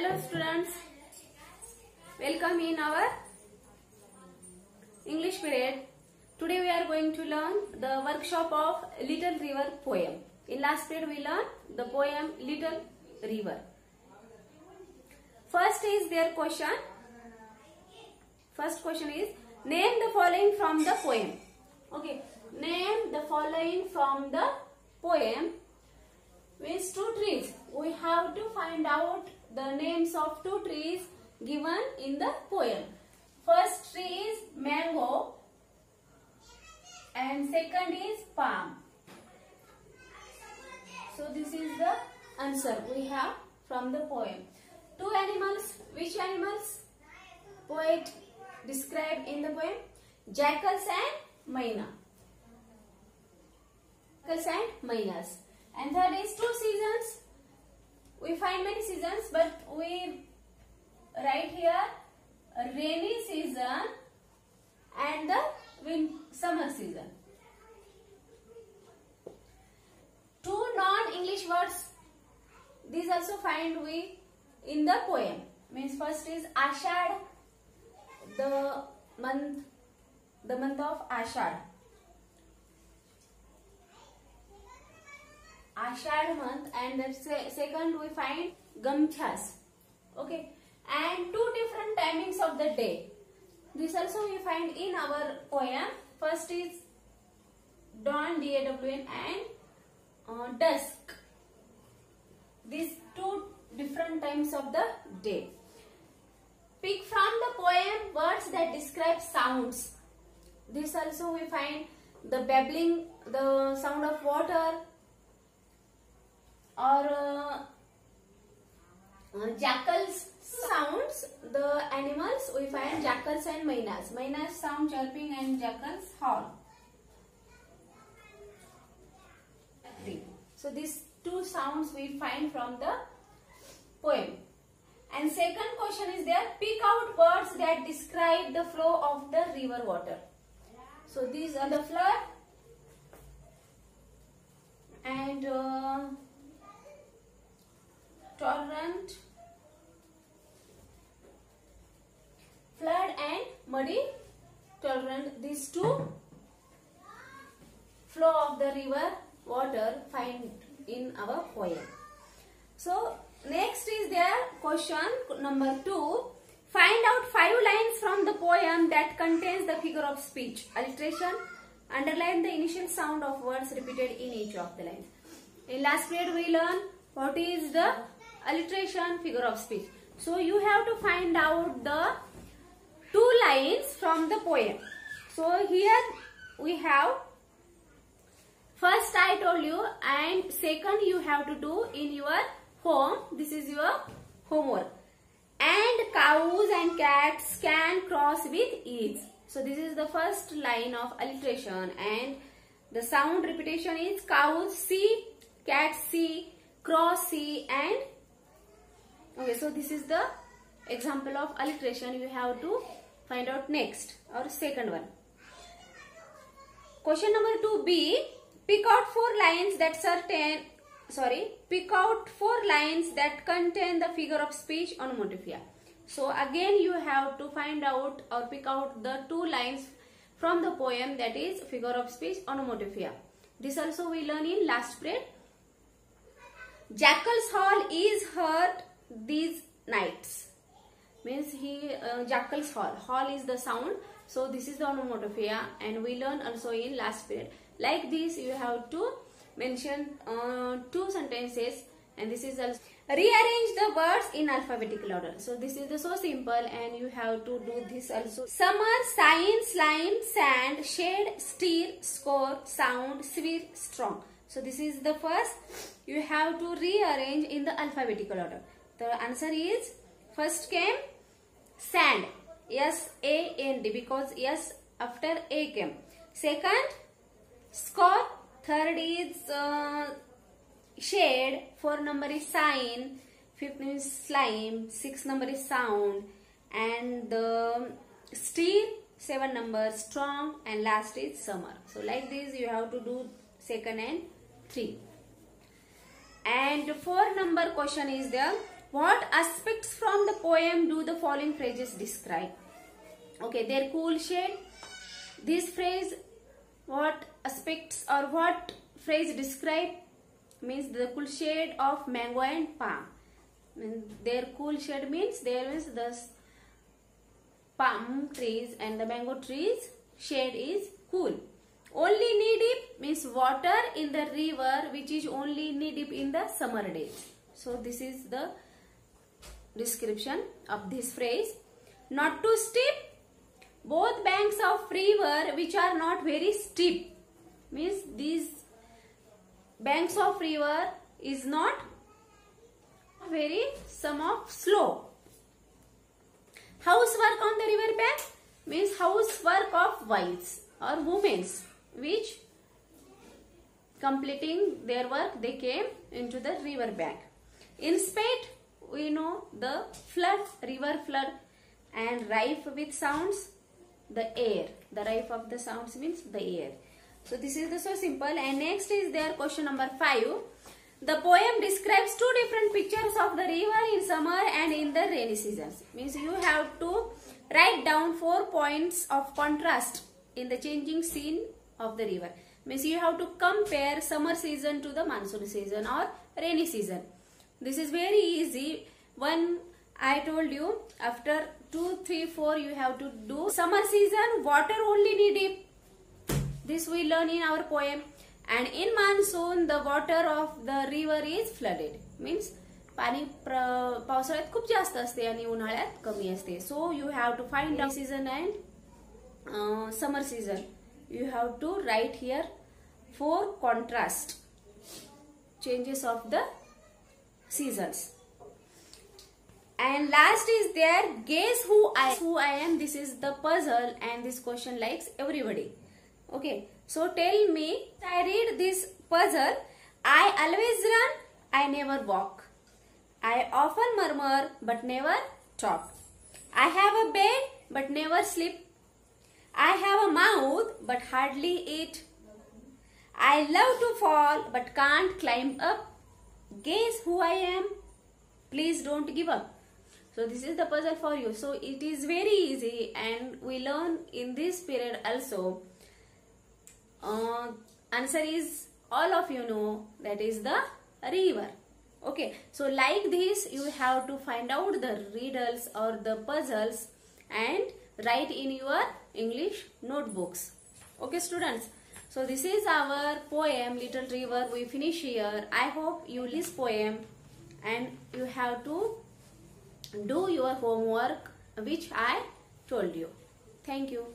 Hello students, welcome in our English period. Today we are going to learn the workshop of Little River poem. In last period we learned the poem Little River. First is their question. First question is name the following from the poem. Okay, name the following from the poem. Means two trees. We have to find out the names of two trees given in the poem. First tree is mango and second is palm. So this is the answer we have from the poem. Two animals. Which animals? Poet described in the poem. Jackals and myna. Jackals and mynas. And third is two seasons. We find many seasons, but we write here rainy season and the summer season. Two non-English words. These also find we in the poem. Means first is Ashad, the month of Ashad. Ashad month, and the second we find Gamchas. Okay, and two different timings of the day. This also we find in our poem. First is dawn, DAWN, and dusk. These two different times of the day. Pick from the poem words that describe sounds. This also we find the babbling, the sound of water, or jackals sounds, the animals we find jackals and mynas. Mynas sound chirping and jackals howl. So these two sounds we find from the poem. And second question is there, pick out words that describe the flow of the river water. So these are the flood and torrent, flood and muddy torrent. These two flow of the river water find in our poem. So next is their question number 2. Find out 5 lines from the poem that contains the figure of speech. Alliteration. Underline the initial sound of words repeated in each of the lines. In last period we learned what is the alliteration, figure of speech. So you have to find out the 2 lines from the poem. So here we have first I told you, and second you have to do in your home. This is your homework. And cows and cats can cross with ease. So this is the first line of alliteration, and the sound repetition is cows see, cats see, cross see, and okay, so this is the example of alliteration you have to find out next, or second one. Question number 2b, pick out 4 lines that contain the figure of speech onomatopoeia. So again you have to find out or pick out the 2 lines from the poem, that is figure of speech onomatopoeia. This also we learn in last period. Jackal's howl is heard these nights. Means jackal's howl. Howl is the sound. So this is the onomatopoeia, and we learn also in last period. Like this you have to mention 2 sentences, and this is also rearrange the words in alphabetical order. So this is so simple, and you have to do this also. Summer, sign, slime, sand, shade, steer, score, sound, sphere, strong. So this is the first. You have to rearrange in the alphabetical order. The answer is first came sand, S-A-N-D, because S after A came. Second, score. Third is shade. 4 number is sign. 5th is slime. 6th number is sound. And the steer, 7 number, strong, and last is summer. So like this you have to do second and 3. And 4 number question is the What aspects from the poem do the following phrases describe? Okay, their cool shade. This phrase, what aspects or what phrase describe? Means the cool shade of mango and palm. Their cool shade means there is the palm trees and the mango trees shade is cool. Only knee deep means water in the river which is only knee deep in the summer days. So this is the description of this phrase. Not too steep. Both banks of river which are not very steep. Means these banks of river is not very some of slow. Housework on the river bank means housework of wives or women which completing their work they came into the river bank. In spate we know the flood, river flood, and rife with sounds, the air. The rife of the sounds means the air. So this is the so simple. And next is their question number 5. The poem describes two different pictures of the river in summer and in the rainy seasons. Means you have to write down 4 points of contrast in the changing scene of the river. Means you have to compare summer season to the monsoon season or rainy season. This is very easy. When I told you after 2, 3, 4 you have to do summer season water only knee deep. This we learn in our poem. And in monsoon the water of the river is flooded. Means पाणी पावसाळ्यात खूप जास्त असते आणि उन्हाळ्यात कमी असते. So you have to find out season and summer season. You have to write here 4 contrast changes of the seasons. And last is there, guess who I am. This is the puzzle and this question likes everybody. Okay, so tell me, I read this puzzle. I always run, I never walk. I often murmur but never talk. I have a bed but never sleep. I have a mouth but hardly eat. I love to fall but can't climb up. Guess who I am? Please don't give up. So this is the puzzle for you. So it is very easy and we learn in this period also. Answer is all of you know, that is the river. Okay, so like this you have to find out the riddles or the puzzles and write in your English notebooks. Okay students, so this is our poem Little River. We finish here. I hope you list poem and you have to do your homework which I told you. Thank you.